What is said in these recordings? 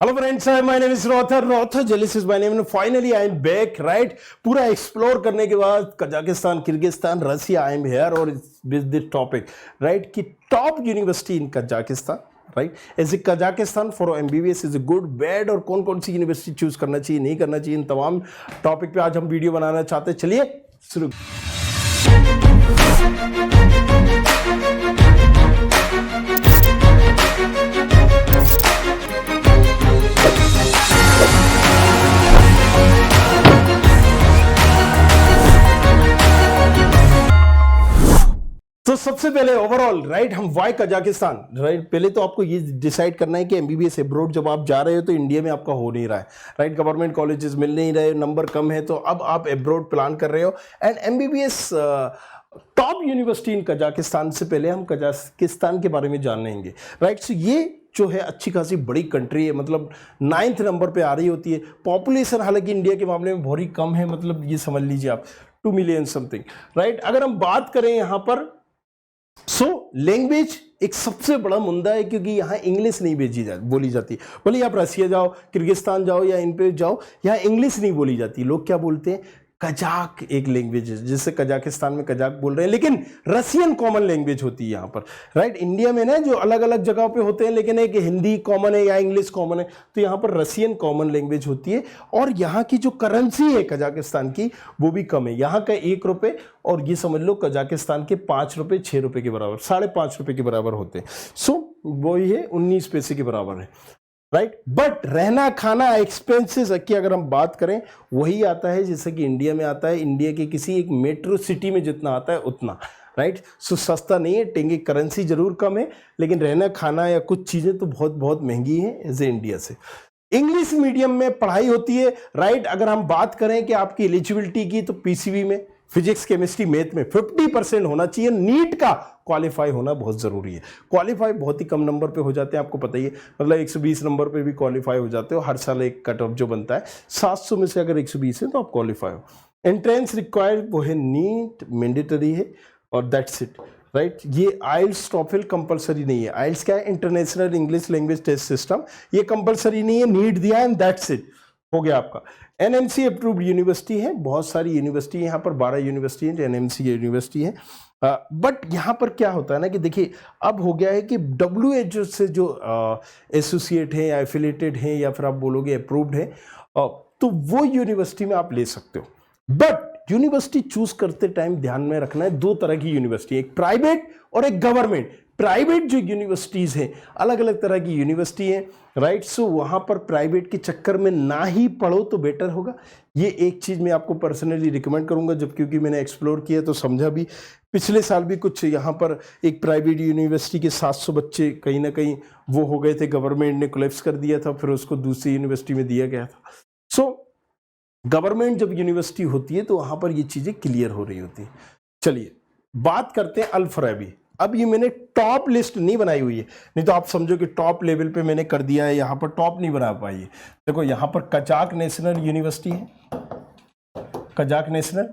Hello friends, my name is Rother Jelis is my name and finally I am back, right? पूरा explore करने के बाद Kazakhstan, Kyrgyzstan, Russia, I am here और with this topic, right? कि top university in Kazakhstan, right? As a Kazakhstan for MBBS is a good bad और कौन कौन सी university choose करना चाहिए, नहीं करना चाहिए, इन तमाम टॉपिक पे आज हम वीडियो बनाना चाहते हैं। चलिए शुरू। तो सबसे पहले ओवरऑल, राइट, हम वाई कजाकिस्तान, राइट? पहले तो आपको ये डिसाइड करना है कि एमबीबीएस अब्रॉड जब आप जा रहे हो तो इंडिया में आपका हो नहीं रहा है, राइट? गवर्नमेंट कॉलेजेस मिल नहीं रहे, नंबर कम है, तो अब आप अब्रॉड प्लान कर रहे हो and MBBS top university in Kazakhstan से पहले हम कजाकिस्तान के बारे में जानेंगे, राइट? सो ये जो है अच्छी खासी बड़ी कंट्री है, मतलब 9th नंबर पे आ रही होती है। पॉपुलेशन हालांकि इंडिया के मामले में बहुत ही कम है, मतलब ये समझ लीजिए आप 2 मिलियन समथिंग, राइट? अगर हम बात करें यहाँ पर, लैंग्वेज एक सबसे बड़ा मुद्दा है क्योंकि यहाँ इंग्लिश नहीं बोली जाती। बोलिए आप रसिया जाओ, किर्गिस्तान जाओ या इन पे जाओ, यहाँ इंग्लिश नहीं बोली जाती। लोग क्या बोलते हैं? कजाक एक लैंग्वेज है, जिससे कजाकिस्तान में कजाक बोल रहे हैं, लेकिन रसियन कॉमन लैंग्वेज होती है यहाँ पर, राइट? इंडिया में ना जो अलग अलग जगहों पे होते हैं, लेकिन एक हिंदी कॉमन है या इंग्लिश कॉमन है, तो यहाँ पर रसियन कॉमन लैंग्वेज होती है। और यहाँ की जो करेंसी है कजाकिस्तान की वो भी कम है, यहाँ का 1 रुपये, और ये समझ लो कजाकिस्तान के 5 रुपये 6 रुपये के बराबर, 5.5 रुपये के बराबर होते हैं। सो वो ये 19 पैसे के बराबर है, राइट? बट रहना खाना एक्सपेंसेस की अगर हम बात करें, वही आता है जैसे कि इंडिया में आता है। इंडिया के किसी एक मेट्रो सिटी में जितना आता है उतना, राइट? सो सस्ता नहीं है, टेंगे करेंसी जरूर कम है, लेकिन रहना खाना या कुछ चीज़ें तो बहुत बहुत महंगी हैं एज ए इंडिया से। इंग्लिश मीडियम में पढ़ाई होती है, राइट? अगर हम बात करें कि आपकी एलिजिबिलिटी की, तो पीसीबी में फिजिक्स, केमिस्ट्री, मैथ में 50% होना चाहिए। नीट का क्वालिफाई होना बहुत ज़रूरी है। क्वालिफाई बहुत ही कम नंबर पे हो जाते हैं, आपको पता ही है, मतलब 120 नंबर पे भी क्वालिफाई हो जाते हो। हर साल एक कट ऑफ जो बनता है, 700 में से अगर 120 है तो आप क्वालिफाई हो। एंट्रेंस रिक्वायर्ड वो है, नीट मैंडेटरी है और दैट्स इट, राइट? ये आइल्स टॉफल कंपलसरी नहीं है। आइल्स क्या है? International English language test system, ये कंपलसरी नहीं है। नीट दिया एंड दैट्स इट, हो गया आपका। एनएमसी अप्रूव्ड यूनिवर्सिटी है, बहुत सारी यूनिवर्सिटी है यहाँ पर, 12 यूनिवर्सिटी है जो एनएमसी यूनिवर्सिटी है। बट यहाँ पर क्या होता है ना कि देखिए, अब हो गया है कि WHO से जो एसोसिएट है या एफिलेटेड है या फिर आप बोलोगे अप्रूव्ड है, तो वो यूनिवर्सिटी में आप ले सकते हो। बट यूनिवर्सिटी चूज करते टाइम ध्यान में रखना है, 2 तरह की यूनिवर्सिटी, एक प्राइवेट और एक गवर्नमेंट। प्राइवेट जो यूनिवर्सिटीज हैं, अलग अलग तरह की यूनिवर्सिटी है, राइट? सो वहां पर प्राइवेट के चक्कर में ना ही पढ़ो तो बेटर होगा। ये एक चीज मैं आपको पर्सनली रिकमेंड करूंगा, जब क्योंकि मैंने एक्सप्लोर किया तो समझा भी। पिछले साल भी कुछ यहाँ पर एक प्राइवेट यूनिवर्सिटी के 700 बच्चे कहीं ना कहीं वो हो गए थे, गवर्नमेंट ने कोलैप्स कर दिया था, फिर उसको दूसरी यूनिवर्सिटी में दिया गया था। सो गवर्नमेंट जब यूनिवर्सिटी होती है तो वहां पर ये चीजें क्लियर हो रही होती है। चलिए बात करते हैं अल फराबी। अब ये मैंने टॉप लिस्ट नहीं बनाई हुई है, नहीं तो आप समझो कि टॉप लेवल पे मैंने कर दिया है, यहाँ पर टॉप नहीं बना पाई है। देखो यहाँ पर कजाक नेशनल यूनिवर्सिटी है, कजाक नेशनल,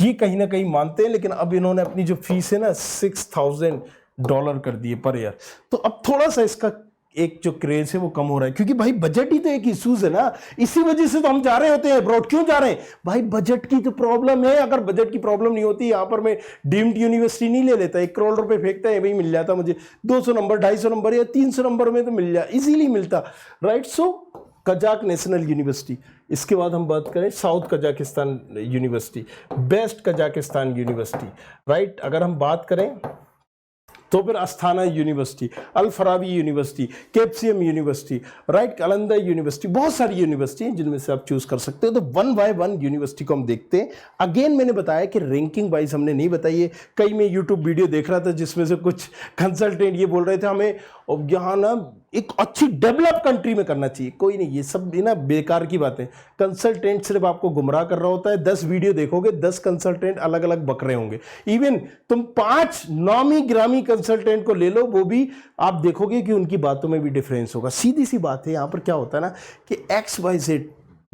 ये कहीं ना कहीं मानते हैं, लेकिन अब इन्होंने अपनी जो फीस है ना $6,000 कर दिए पर ईयर। तो अब थोड़ा सा इसका एक जो क्रेज है वो कम हो रहा है, क्योंकि भाई बजट ही तो एक इश्यूज है ना, इसी वजह से तो हम जा रहे होते हैं अब्रॉड। क्यों जा रहे हैं भाई? बजट की तो प्रॉब्लम है। अगर बजट की प्रॉब्लम नहीं होती, यहाँ पर मैं डीम्ड यूनिवर्सिटी नहीं ले लेता, 1 करोड़ रुपए फेंकता है, वही मिल जाता मुझे 200 नंबर, 250 नंबर या 300 नंबर में तो मिल जाए, इजीली मिलता, right? So Kazakh national university. इसके बाद हम बात करें south Kazakhstan university, best Kazakhstan university, right? अगर हम बात करें तो फिर Astana university, Al Farabi university, Caspian university, right, कलंदा यूनिवर्सिटी, बहुत सारी यूनिवर्सिटी हैं जिनमें से आप चूज कर सकते हो। तो 1 बाय 1 यूनिवर्सिटी को हम देखते हैं। अगेन मैंने बताया कि रैंकिंग वाइज हमने नहीं बताई है। कई मैं यूट्यूब वीडियो देख रहा था जिसमें से कुछ कंसल्टेंट ये बोल रहे थे हमें यहाँ ना एक अच्छी डेवलप कंट्री में करना चाहिए। कोई नहीं, ये सब ना बेकार की बातें। कंसल्टेंट सिर्फ आपको गुमराह कर रहा होता है। 10 वीडियो देखोगे, 10 कंसल्टेंट अलग अलग बक रहे होंगे। इवन तुम 5 नामी ग्रामी कंसल्टेंट को ले लो, वो भी आप देखोगे कि उनकी बातों में भी डिफरेंस होगा। सीधी सी बात है, यहाँ पर क्या होता है ना कि XYZ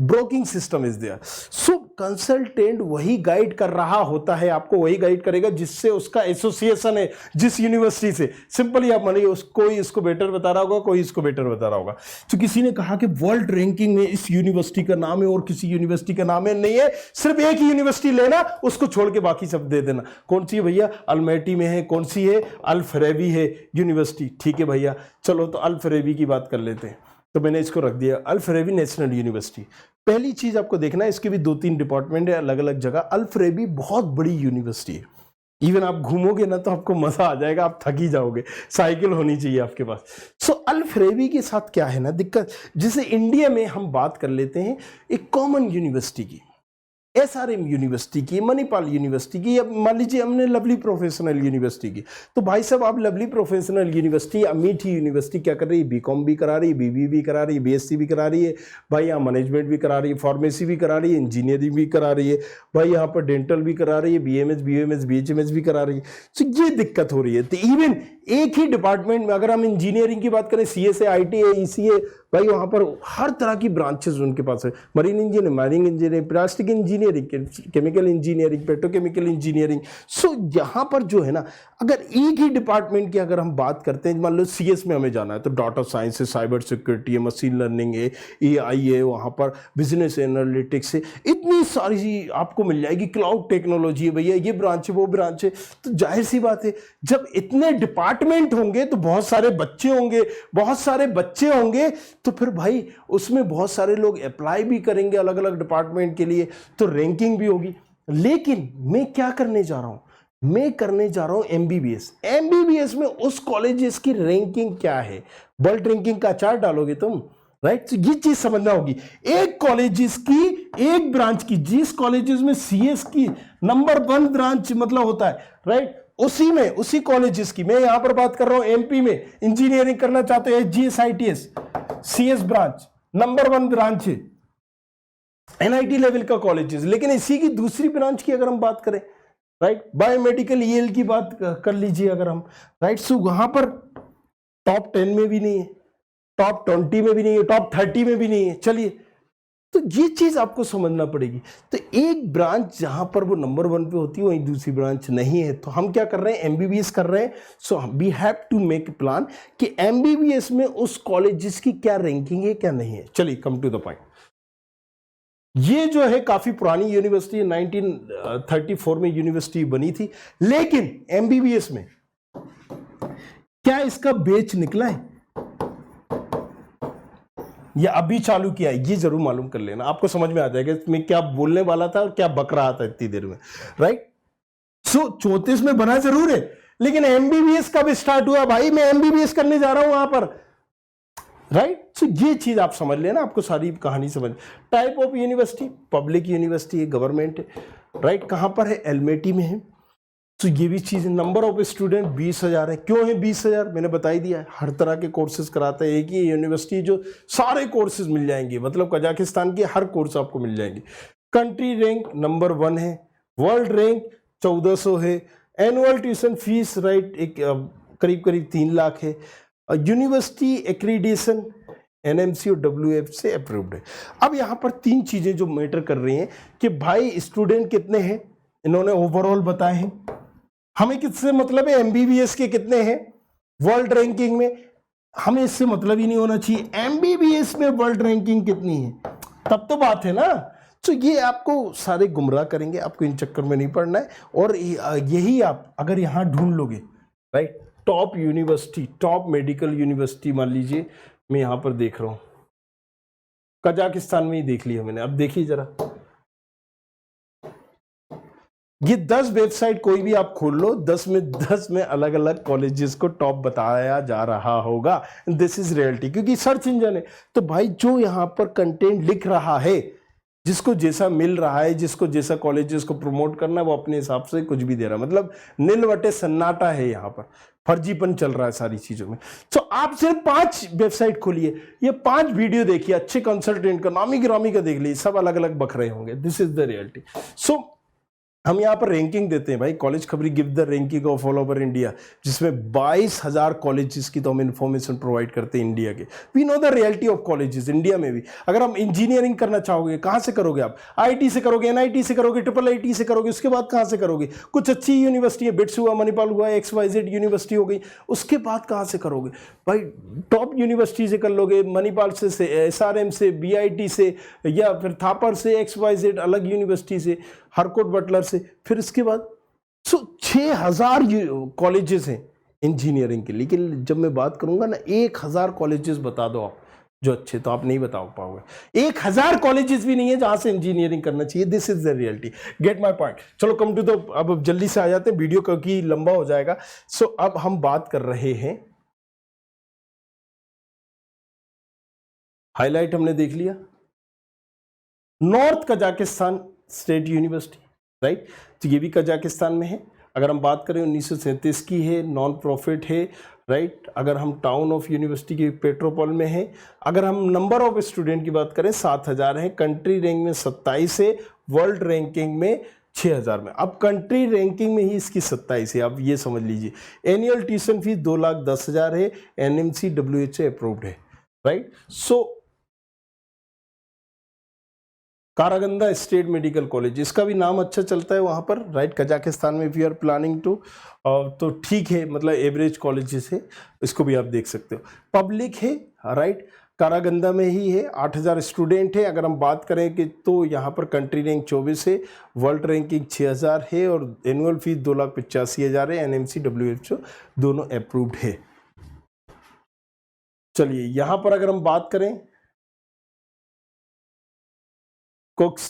broking system is there. So consultant वही गाइड कर रहा होता है, आपको वही गाइड करेगा जिससे उसका एसोसिएशन है, जिस यूनिवर्सिटी से। सिंपली आप मानिए कोई इसको बेटर बता रहा होगा, कोई इसको बेटर बता रहा होगा। तो किसी ने कहा कि वर्ल्ड रैंकिंग में इस यूनिवर्सिटी का नाम है और किसी यूनिवर्सिटी का नाम है, नहीं है, सिर्फ एक ही यूनिवर्सिटी लेना, उसको छोड़ के बाकी सब दे देना। कौन सी है भैया? अल्मेटी में है। कौन सी है? अल फरेबी है यूनिवर्सिटी। ठीक है भैया, चलो तो अल फरेबी की बात कर लेते हैं। तो मैंने इसको रख दिया अल फरेबी नेशनल यूनिवर्सिटी। पहली चीज आपको देखना है, इसके भी 2-3 डिपार्टमेंट है अलग अलग जगह। अल फरेबी बहुत बड़ी यूनिवर्सिटी है, इवन आप घूमोगे ना तो आपको मजा आ जाएगा, आप थक ही जाओगे, साइकिल होनी चाहिए आपके पास। सो अल फरेबी के साथ क्या है ना दिक्कत, जिसे इंडिया में हम बात कर लेते हैं एक कॉमन यूनिवर्सिटी की, एसआरएम यूनिवर्सिटी की, मणिपाल यूनिवर्सिटी की, या मान लीजिए हमने लवली प्रोफेशनल यूनिवर्सिटी की। तो भाई साहब आप lovely professional university, Amethi university क्या कर रही है? बीकॉम भी करा रही है, बीबी भी करा रही है, बीएससी भी करा रही है भाई, यहाँ मैनेजमेंट भी करा रही है, फार्मेसी भी करा रही है, इंजीनियरिंग भी करा रही है भाई, यहाँ पर डेंटल भी करा रही है, बीएमएस बीएमएस बीएचएमएस भी करा रही है। तो ये दिक्कत हो रही है। तो इवन एक ही डिपार्टमेंट में अगर हम इंजीनियरिंग की बात करें, सीएसए, आईटीए, ईसीए, भाई वहां पर हर तरह की ब्रांचेस उनके पास है। Marine engineering, mining engineering, plastic engineering, chemical engineering, petrochemical engineering. So यहाँ पर जो है ना, अगर एक ही डिपार्टमेंट की अगर हम बात करते हैं, मान लो सीएस में हमें जाना है तो डाटा साइंस है, साइबर सिक्योरिटी है, मशीन लर्निंग है, एआई है, वहाँ पर बिजनेस एनालिटिक्स है, इतनी सारी आपको मिल जाएगी, क्लाउड टेक्नोलॉजी है भैया, ये ब्रांच है, वो ब्रांच है। तो जाहिर सी बात है, जब इतने डिपार्टमेंट होंगे तो बहुत सारे बच्चे होंगे, बहुत सारे बच्चे होंगे तो फिर भाई उसमें बहुत सारे लोग अप्लाई भी करेंगे अलग अलग डिपार्टमेंट के लिए, तो रैंकिंग भी होगी। लेकिन मैं क्या करने जा रहा हूं? मैं करने जा रहा हूं एमबीबीएस। एमबीबीएस में उस कॉलेजेस की रैंकिंग क्या है? वर्ल्ड रैंकिंग का चार्ट डालोगे तुम, राइट? तो ये चीज समझना होगी। एक कॉलेजेस की, एक ब्रांच की, जिस कॉलेजेस में सीएस की नंबर 1 ब्रांच मतलब होता है, राइट, उसी में, उसी कॉलेजेस की मैं यहां पर बात कर रहा हूं। एमपी में इंजीनियरिंग करना चाहते हो, एचजीएसआईटीएस सीएस ब्रांच नंबर 1 ब्रांच है, एनआईटी लेवल का कॉलेजेस। लेकिन इसी की दूसरी ब्रांच की अगर हम बात करें, राइट, बायोमेडिकल ईएल की बात कर लीजिए अगर हम, राइट, सो वहां पर टॉप 10 में भी नहीं है, टॉप 20 में भी नहीं है, टॉप 30 में भी नहीं है। चलिए, तो ये चीज आपको समझना पड़ेगी। तो एक ब्रांच जहां पर वो नंबर 1 पे होती है, वहीं दूसरी ब्रांच नहीं है। तो हम क्या कर रहे हैं? एमबीबीएस कर रहे हैं। So we have to make plan कि एमबीबीएस में उस कॉलेजेस की क्या रैंकिंग है, क्या नहीं है। चलिए, कम टू द पॉइंट। ये जो है काफी पुरानी यूनिवर्सिटी है, 1934 में यूनिवर्सिटी बनी थी। लेकिन एमबीबीएस में क्या इसका बैच निकला है या अभी चालू किया है? ये जरूर मालूम कर लेना, आपको समझ में आ जाएगा मैं क्या बोलने वाला था और क्या बक रहा था इतनी देर में, राइट। सो 34 में बना जरूर है, लेकिन एमबीबीएस कब स्टार्ट हुआ? भाई मैं एमबीबीएस करने जा रहा हूं वहां पर, राइट। सो ये चीज आप समझ लेना, आपको सारी कहानी समझ। Type of university, public university है, गवर्नमेंट है, राइट। कहां पर है? एलमेटी में है। तो ये भी चीज, नंबर ऑफ स्टूडेंट 20,000 है। क्यों है 20,000? मैंने बता ही दिया है, हर तरह के कोर्सेज कराता है। एक ही यूनिवर्सिटी जो सारे कोर्सेज मिल जाएंगे, मतलब कजाकिस्तान के हर कोर्स आपको मिल जाएंगे। कंट्री रैंक नंबर 1 है, वर्ल्ड रैंक 1400 है, एनुअल ट्यूशन फीस, राइट, एक करीब करीब 3 लाख है। यूनिवर्सिटी एक्रीडिशन एनएमसी और डब्ल्यूएफ से अप्रूव्ड है। अब यहाँ पर 3 चीजें जो मैटर कर रही हैं कि भाई स्टूडेंट कितने हैं, इन्होंने ओवरऑल बताए हैं। हमें किससे मतलब है? एमबीबीएस के कितने हैं वर्ल्ड रैंकिंग में, हमें इससे मतलब ही नहीं होना चाहिए। एमबीबीएस में वर्ल्ड रैंकिंग कितनी है, तब तो बात है ना। तो ये आपको सारे गुमराह करेंगे, आपको इन चक्कर में नहीं पड़ना है। और यही आप अगर यहां ढूंढ लोगे, right, top university, top medical university, मान लीजिए मैं यहां पर देख रहा हूं, कजाकिस्तान में ही देख लिया मैंने। अब देखिए जरा, ये 10 वेबसाइट कोई भी आप खोल लो, 10 में अलग अलग कॉलेजेस को टॉप बताया जा रहा होगा। दिस इज रियलिटी, क्योंकि सर्च इंजन है। तो भाई जो यहां पर कंटेंट लिख रहा है, जिसको जैसा मिल रहा है, जिसको जैसा कॉलेजेस को प्रमोट करना है, वो अपने हिसाब से कुछ भी दे रहा है। मतलब नीलवटे सन्नाटा है, यहाँ पर फर्जीपन चल रहा है सारी चीजों में। तो आप सिर्फ 5 वेबसाइट खोलिए, ये 5 वीडियो देखिए, अच्छे कंसल्टेंट का, नामी गिरामी का देख लीजिए, सब अलग अलग बक रहे होंगे। This is the reality. So हम यहाँ पर रैंकिंग देते हैं भाई, college Khabri give the ranking of all over India, जिसमें 22,000 कॉलेजेस की तो हम इन्फॉर्मेशन प्रोवाइड करते हैं इंडिया के। We know the reality of colleges India में भी। अगर हम इंजीनियरिंग करना चाहोगे कहाँ से करोगे आप? आईटी से करोगे, एनआईटी से करोगे, IIIT से करोगे, उसके बाद कहाँ से करोगे? कुछ अच्छी यूनिवर्सिटी है, बिट्स हुआ, मणिपाल हुआ, XYZ यूनिवर्सिटी हो गई, उसके बाद कहाँ से करोगे भाई? टॉप यूनिवर्सिटी से कर लोगे, मणिपाल से, SRM से, BIT से, या फिर थापर से, XYZ अलग यूनिवर्सिटी से, हरकोट बटलर से। फिर इसके बाद 6,000 कॉलेजेस हैं इंजीनियरिंग के। लेकिन जब मैं बात करूंगा ना 1,000 कॉलेजेस बता दो आप जो अच्छे, तो आप नहीं बता पाओगे। 1,000 कॉलेजेस भी नहीं है जहां से इंजीनियरिंग करना चाहिए। This is the reality, gate my point. चलो कम टू द, अब जल्दी से आ जाते हैं, वीडियो क्योंकि लंबा हो जाएगा। सो अब हम बात कर रहे हैं, हाईलाइट हमने देख लिया, north Kazakhstan state university, right. तो ये भी कजाकिस्तान में है। अगर हम बात करें 1937 की है, नॉन प्रॉफिट है, राइट। अगर हम टाउन ऑफ यूनिवर्सिटी की पेट्रोपोल में है। अगर हम नंबर ऑफ स्टूडेंट की बात करें 7,000 है, कंट्री रैंक में 27 है, वर्ल्ड रैंकिंग में 6,000 में। अब कंट्री रैंकिंग में ही इसकी 27 है, आप ये समझ लीजिए। एनुअल ट्यूशन फीस 2,10,000 है, NMC WHO अप्रूव्ड है, राइट। सो कारागंदा स्टेट मेडिकल कॉलेज, इसका भी नाम अच्छा चलता है वहाँ पर, राइट। कजाकिस्तान में वी आर प्लानिंग टू, तो ठीक है, मतलब एवरेज कॉलेजेस है, इसको भी आप देख सकते हो। पब्लिक है, राइट, कारागंदा में ही है, 8,000 स्टूडेंट है। अगर हम बात करें कि तो यहाँ पर कंट्री रैंक 24 है, वर्ल्ड रैंकिंग 6,000 है, और एनुअल फीस 2,85,000 है, NMC WHO दोनों अप्रूव्ड है। चलिए यहाँ पर अगर हम बात करें कोक्स,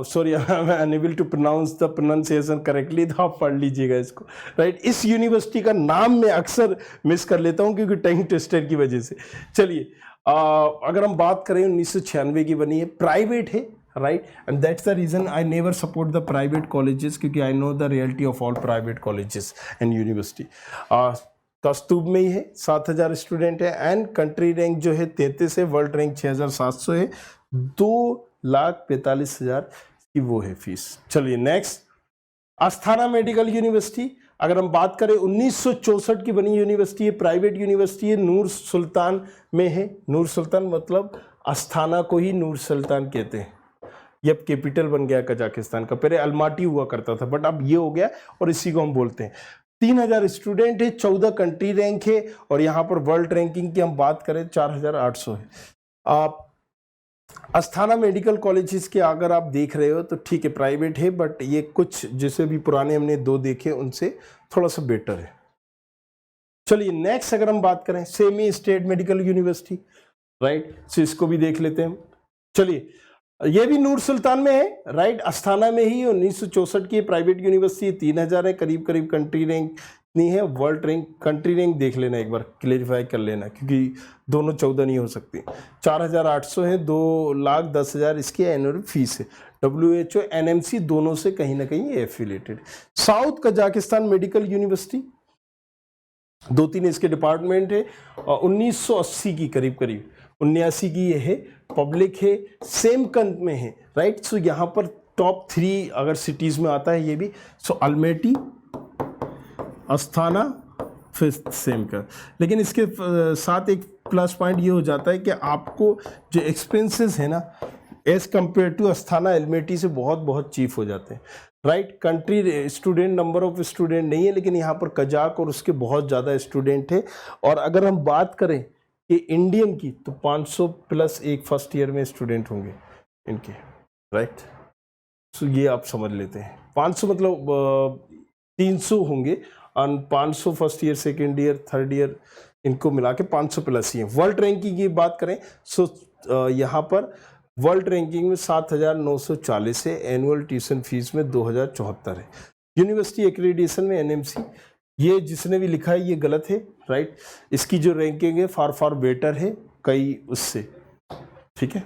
sorry I am unable to pronounce the pronunciation correctly, तो आप पढ़ लीजिएगा इसको, राइट। इस यूनिवर्सिटी का नाम मैं अक्सर मिस कर लेता हूं क्योंकि टंग ट्विस्टर की वजह से। चलिए अगर हम बात करें 1996 की बनी है, प्राइवेट है, right, and that's the reason I never support the private colleges, क्योंकि I know the reality of all private colleges and university. Kaustubh में ही है, 7,000 स्टूडेंट है, एंड कंट्री रैंक जो है 33 है, वर्ल्ड रैंक 6,700 है, 2,45,000 की वो है फीस। चलिए नेक्स्ट, अस्थाना मेडिकल यूनिवर्सिटी। अगर हम बात करें 1964 की बनी यूनिवर्सिटी है, प्राइवेट यूनिवर्सिटी है, नूर सुल्तान में है। नूर सुल्तान मतलब अस्थाना को ही नूर सुल्तान कहते हैं। ये अब कैपिटल बन गया कजाकिस्तान का, पहले अलमाटी हुआ करता था, बट अब ये हो गया और इसी को हम बोलते हैं। 3,000 स्टूडेंट है, 14 कंट्री रैंक है, और यहाँ पर वर्ल्ड रैंकिंग की हम बात करें 4,800 है। आप अस्थाना मेडिकल कॉलेजेस के अगर आप देख रहे हो तो ठीक है, प्राइवेट है, बट ये कुछ जैसे भी पुराने हमने 2 देखे उनसे थोड़ा सा बेटर है। चलिए नेक्स्ट अगर हम बात करें semi state medical university, right, so इसको भी देख लेते हैं। चलिए ये भी नूर सुल्तान में है, राइट, अस्थाना में ही, 1964 की प्राइवेट यूनिवर्सिटी, 3,000 है, करीब करीब कंट्री रैंक नहीं है, वर्ल्ड रैंक, कंट्री रैंक देख लेना एक बार, क्लेरिफाई कर लेना, क्योंकि दोनों 14 नहीं हो सकती। 4,800 है, 2,10,000 इसकी एनुअल फीस है। WHO NMC दोनों से कहीं ना कहीं affiliated. South Kazakhstan medical university, 2-3 इसके डिपार्टमेंट है, और 1980 की करीब करीब 79 की ये है, पब्लिक है, सेम कंत में है, राइट। सो यहाँ पर टॉप 3 अगर सिटीज में आता है ये भी, सो अल्मेटी, अस्थाना, फिर सेम का। लेकिन इसके साथ एक प्लस पॉइंट ये हो जाता है कि आपको जो एक्सपेंसेस है ना, एज कंपेयर टू अस्थाना एल्मेटी से बहुत बहुत चीप हो जाते हैं, right. Country student, number of student नहीं है, लेकिन यहाँ पर कजाक और उसके बहुत ज़्यादा स्टूडेंट है। और अगर हम बात करें कि इंडियन की, तो 500 प्लस एक फर्स्ट ईयर में स्टूडेंट होंगे इनके, राइट। सो ये आप समझ लेते हैं, 500 मतलब 300 होंगे, और 500 first year, second year, third year, इनको मिला के 500 प्लस ही है। वर्ल्ड रैंकिंग की बात करें सो यहाँ पर वर्ल्ड रैंकिंग में 7,940 है, एनुअल ट्यूशन फीस में 2,074 है। यूनिवर्सिटी एक्रेडिटेशन में NMC, ये जिसने भी लिखा है ये गलत है, राइट। इसकी जो रैंकिंग है फार बेटर है कई उससे, ठीक है।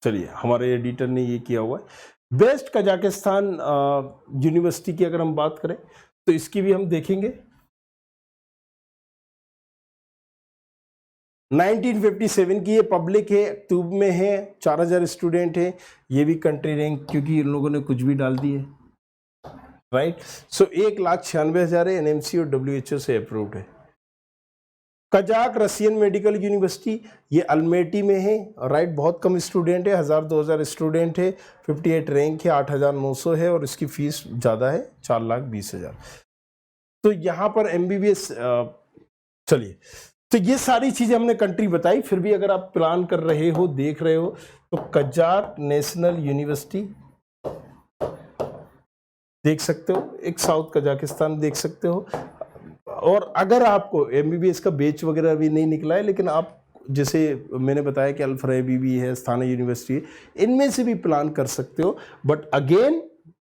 चलिए हमारे एडिटर ने ये किया हुआ है। बेस्ट कजाकिस्तान यूनिवर्सिटी की अगर हम बात करें तो इसकी भी हम देखेंगे, 1957 की ये पब्लिक है, ट्यूब में है, 4,000 स्टूडेंट है, ये भी कंट्री रैंक, क्योंकि इन लोगों ने कुछ भी डाल दिए, राइट। सो 1,96,000 है, एनएमसी और डब्ल्यूएचओ से अप्रूव्ड है। कजाक रशियन मेडिकल यूनिवर्सिटी, ये अल्मेटी में है, राइट। बहुत कम स्टूडेंट है, 1000-2000 स्टूडेंट है, 58 रैंक है, 8,900 है और इसकी फीस ज़्यादा है, 4,20,000। तो यहाँ पर MBBS चलिए, तो ये सारी चीज़ें हमने कंट्री बताई। फिर भी अगर आप प्लान कर रहे हो, देख रहे हो, तो कजाक नेशनल यूनिवर्सिटी देख सकते हो, एक साउथ कजाकिस्तान देख सकते हो। और अगर आपको MBBS का बैच वगैरह भी नहीं निकला है, लेकिन आप जैसे मैंने बताया कि अल-फराबी भी है, स्थानीय यूनिवर्सिटी है, इनमें से भी प्लान कर सकते हो। बट अगेन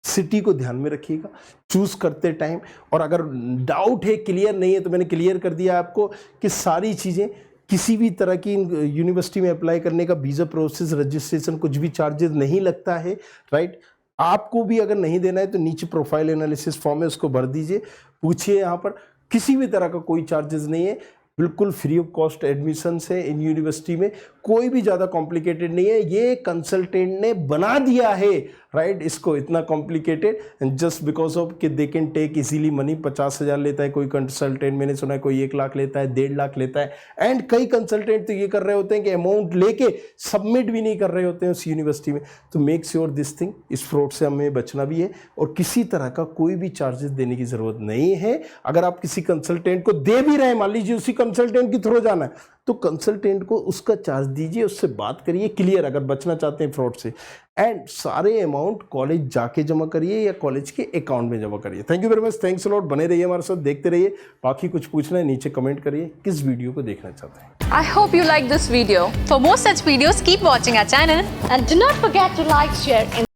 सिटी को ध्यान में रखिएगा चूज करते टाइम। और अगर डाउट है, क्लियर नहीं है, तो मैंने क्लियर कर दिया आपको कि सारी चीज़ें, किसी भी तरह की यूनिवर्सिटी में अप्लाई करने का वीज़ा प्रोसेस, रजिस्ट्रेशन, कुछ भी चार्जेस नहीं लगता है, राइट। आपको भी अगर नहीं देना है तो नीचे प्रोफाइल एनालिसिस फॉर्म है, उसको भर दीजिए, पूछिए। यहाँ पर किसी भी तरह का कोई चार्जेस नहीं है, बिल्कुल फ्री ऑफ कॉस्ट एडमिशन है इन यूनिवर्सिटी में, कोई भी ज़्यादा कॉम्प्लिकेटेड नहीं है। ये कंसल्टेंट ने बना दिया है, राइट, इसको इतना कॉम्प्लिकेटेड जस्ट बिकॉज ऑफ कि they can take easily money. 50,000 लेता है कोई कंसल्टेंट, मैंने सुना है कोई 1 लाख लेता है, 1.5 लाख लेता है। एंड कई कंसल्टेंट तो ये कर रहे होते हैं कि अमाउंट लेके सबमिट भी नहीं कर रहे होते हैं उस यूनिवर्सिटी में। तो मेक श्योर दिस थिंग, इस फ्रॉड से हमें बचना भी है और किसी तरह का कोई भी चार्जेस देने की जरूरत नहीं है। अगर आप किसी कंसल्टेंट को दे भी रहे हैं, मान लीजिए उसी कंसल्टेंट के थ्रू जाना है, तो कंसल्टेंट को उसका चार्ज दीजिए, उससे बात करिए क्लियर, अगर बचना चाहते हैं फ्रॉड से। एंड सारे अमाउंट कॉलेज जाके जमा करिए या कॉलेज के अकाउंट में जमा करिए। Thank you very much, thanks a lot. बने रहिए हमारे साथ, देखते रहिए। बाकी कुछ पूछना है नीचे कमेंट करिए, किस वीडियो को देखना चाहते हैं। I hope you like this video. For more such videos, keep watching our channel And do not forget to like, share, and